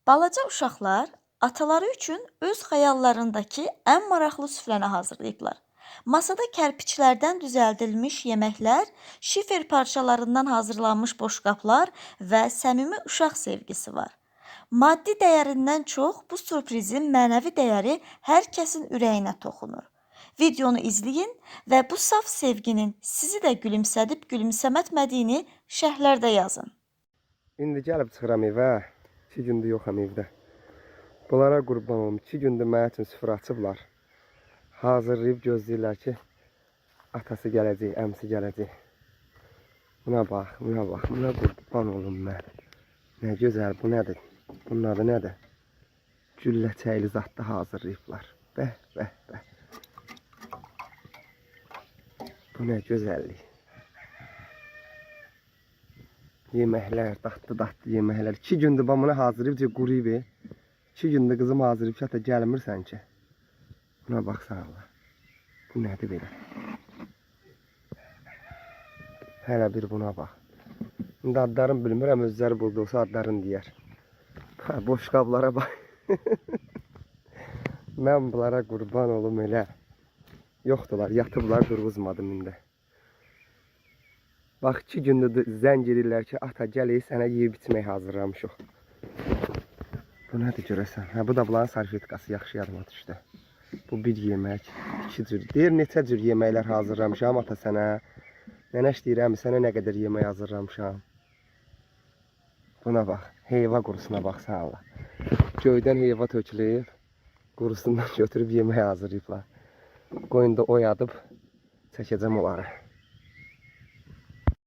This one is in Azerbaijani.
Balaca uşaqlar ataları üçün öz xəyallarındakı ən maraqlı süfrəni hazırlayıblar. Masada kərpiçlərdən düzəldilmiş yeməklər, şifer parçalarından hazırlanmış boşqablar və səmimi uşaq sevgisi var. Maddi dəyərindən çox bu sürprizin mənəvi dəyəri hər kəsin ürəyinə toxunur. Videonu izləyin və bu saf sevginin sizi də gülümsədib gülümsəmətmədiyini şərhlərdə yazın. İndi gəlib çıxıram evə. 2 gündür yoxam evdə. Bunlara qurban olum. 2 gündür mənim üçün süfrə açıblar. Hazırlayıb gözləyirlər ki, atası gələcək, əmsi gələcək. Buna bax, buna bax, buna qurban olum mən. Nə gözəl, bu nədir? Bunun adı nədir? Gülləçəkli zadda hazırlayıblar. Bəh, bəh, bəh. Bu nə gözəllik. Yeməklər, dadlı yeməklər. 2 gündür ben bunu hazırlayıb, quruyub. 2 gündür qızım hazırlayıb, hətta gəlmirsən ki. Buna baxsana Allah. Bu nədir belə? Hələ bir buna bax. İndi adlarını bilmirəm, özləri buldu olsa adlarını deyər. Boşqablara bax. Mən bunlara qurban olum elə. Yoxdular, yatıblar, durğuzmadım indi. Bax 2 gündür zəng edirlər ki, ata gəl, sənə yeyib içmək hazırlamışıq. Bu nədir görəsən? Hə, bu da bunların sarfetkası, yaxşı yadıma düşdü. Bu bir yemək, 2 cür. Deyir, neçə cür yeməklər hazırlamışam ata sənə. Nənəş deyirəm, sənə nə qədər yemək hazırlamışam. Buna bax, heyva qurusuna baxsan Allah. Göydən heyva tökülüb, qurusundan götürüb yemək hazırlayıblar. Qoyunda oyadıb, çəkəcəm onları.